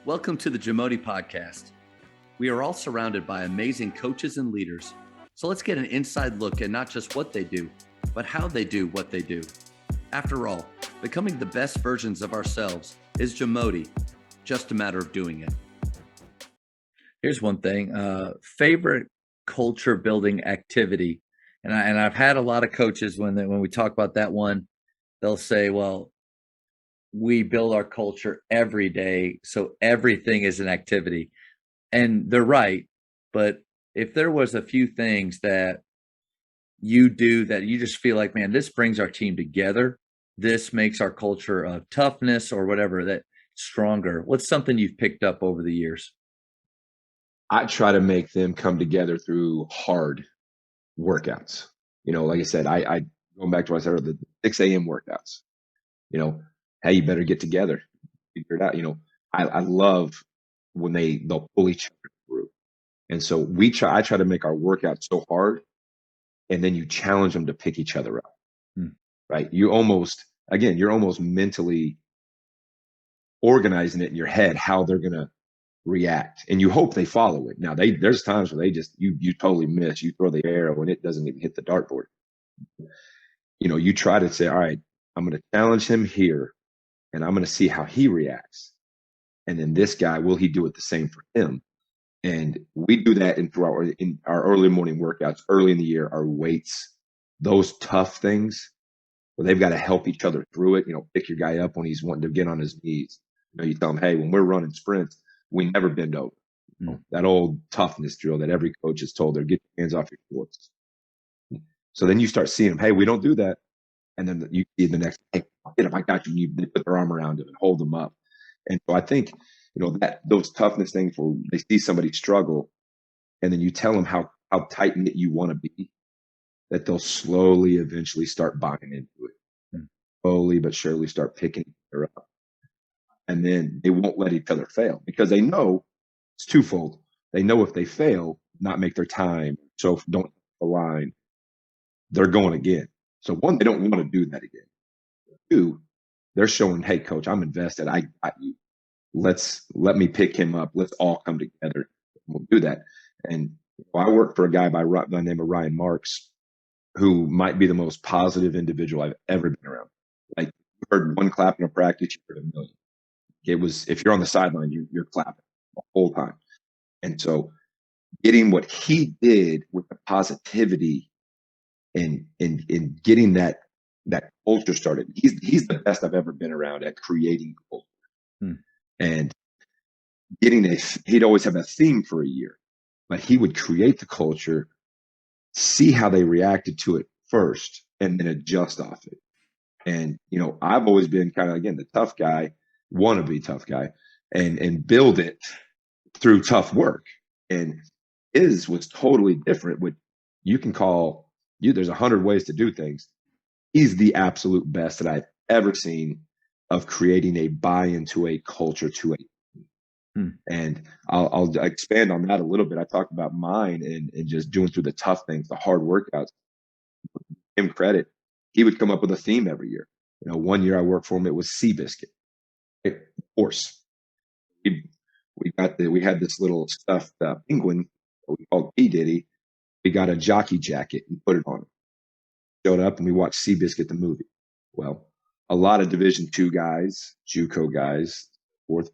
Welcome to the JAMODI podcast. We are all surrounded by amazing coaches and leaders. So let's get an inside look at not just what they do, but how they do what they do. After all, becoming the best versions of ourselves is JAMODI, just a matter of doing it. Here's one thing, favorite culture building activity. And I've had a lot of coaches when we talk about that one, they'll say, well, we build our culture every day, so everything is an activity. And they're right. But if there was a few things that you do that you just feel like, man, this brings our team together, this makes our culture of toughness or whatever that stronger, what's something you've picked up over the years? I try to make them come together through hard workouts. Like I said, I going back to what I said, the 6 a.m. workouts. Hey, you better get together, figure it out. I love when they'll pull each other through. And so I try to make our workouts so hard, and then you challenge them to pick each other up. Right? You're almost mentally organizing it in your head how they're gonna react, and you hope they follow it. Now there's times where they just you totally miss, you throw the arrow and it doesn't even hit the dartboard. You try to say, all right, I'm going to challenge him here and I'm going to see how he reacts, and then this guy, will he do it the same for him? And we do that in our early morning workouts, early in the year, our weights, those tough things where they've got to help each other through it. Pick your guy up when he's wanting to get on his knees. You tell him, hey, when we're running sprints, we never bend over. That old toughness drill that every coach has told her, get your hands off your shorts. So then you start seeing them, hey, we don't do that. And then you see the next, hey, get him, I got you. They put their arm around him and hold them up. And so I think, that those toughness things where they see somebody struggle and then you tell them how tight knit you want to be, that they'll slowly eventually start buying into it. Slowly but surely start picking each other up. And then they won't let each other fail because they know it's twofold. They know if they fail, not make their time, so if don't align, they're going again. So one, they don't want to do that again. Two, they're showing, hey, coach, I'm invested. I got you. Let me pick him up. Let's all come together. We'll do that. And I work for a guy by the name of Ryan Marks, who might be the most positive individual I've ever been around. Like, you heard one clap in a practice, you heard a million. It was, if you're on the sideline, you're clapping the whole time. And so getting what he did with the positivity and getting that culture started, he's the best I've ever been around at creating culture. And he'd always have a theme for a year, but he would create the culture, see how they reacted to it first, and then adjust off it. And, I've always been kind of, again, the tough guy, wannabe tough guy, and build it through tough work. And his was totally different. What you can call there's 100 ways to do things. He's the absolute best that I've ever seen of creating a buy-in to a culture to a team. And I'll expand on that a little bit. I talked about mine and just doing through the tough things, the hard workouts. Give him credit. He would come up with a theme every year. One year I worked for him, it was Seabiscuit. Of course, we had this little stuffed penguin that we called P. Diddy. We got a jockey jacket and put it on him. Showed up and we watched Seabiscuit the movie. Well, a lot of Division II guys, JUCO guys, forth.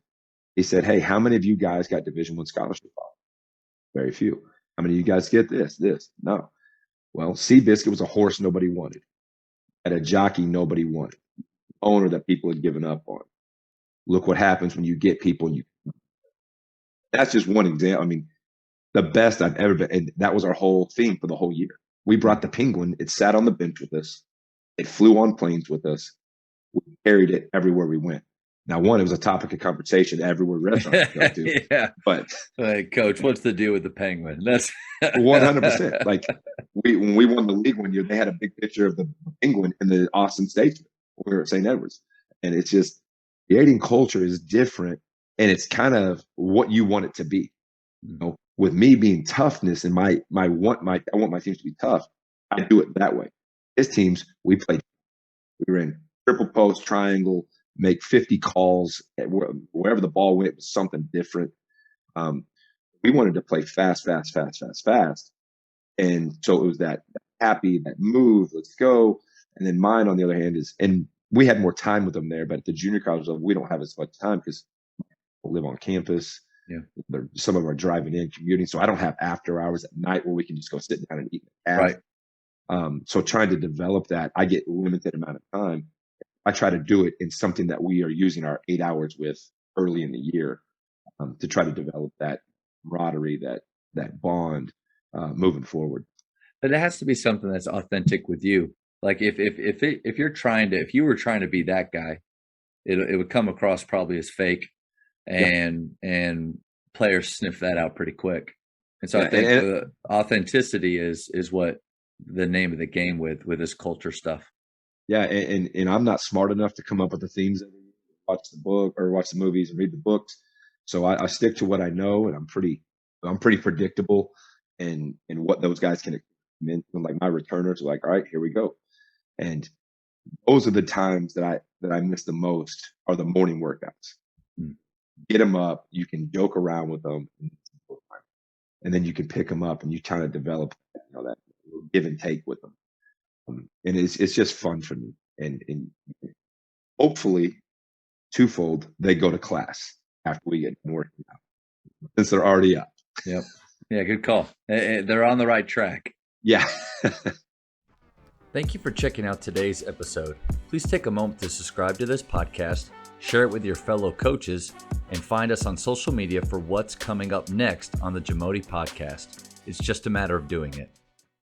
He said, hey, how many of you guys got Division I scholarship offers? Very few. How many of you guys get this? No. Well, Seabiscuit was a horse nobody wanted. At a jockey nobody wanted. Owner that people had given up on. Look what happens when you get people. That's just one example. I mean, the best I've ever been. And that was our whole theme for the whole year. We brought the penguin. It sat on the bench with us. It flew on planes with us. We carried it everywhere we went. Now, it was a topic of conversation everywhere restaurants go to. Yeah. But like, coach, what's the deal with the penguin? That's 100%. Like, when we won the league one year, they had a big picture of the penguin in the Austin Statesman when we were at St. Edwards. And it's just, creating culture is different, and it's kind of what you want it to be. With me being toughness and I want my teams to be tough, I do it that way. His teams, we were in triple post, triangle, make 50 calls wherever the ball went was something different. We wanted to play fast. And so it was that happy, that move, let's go. And then mine, on the other hand, and we had more time with them there, but at the junior college level, we don't have as much time because we live on campus. Yeah. Some of them are driving in, commuting. So I don't have after hours at night where we can just go sit down and eat. Right. So trying to develop that, I get limited amount of time. I try to do it in something that we are using our 8 hours with early in the year, to try to develop that camaraderie, that bond, moving forward. But it has to be something that's authentic with you. Like if you were trying to be that guy, it would come across probably as fake, and players sniff that out pretty quick. And so I think authenticity is what the name of the game with this culture stuff. Yeah, and I'm not smart enough to come up with the themes every year, watch the book or watch the movies and read the books. So I stick to what I know, and I'm pretty predictable in what those guys can. Like my returners are like, all right, here we go. And those are the times that I miss the most, are the morning workouts. Get them up, you can joke around with them, and then you can pick them up and you kind of develop, that give and take with them. And it's just fun for me. And hopefully, twofold, they go to class after we get working out, since they're already up. Yep. Yeah, good call. They're on the right track. Yeah. Thank you for checking out today's episode. Please take a moment to subscribe to this podcast, share it with your fellow coaches, and find us on social media for what's coming up next on the JAMODI podcast. It's just a matter of doing it.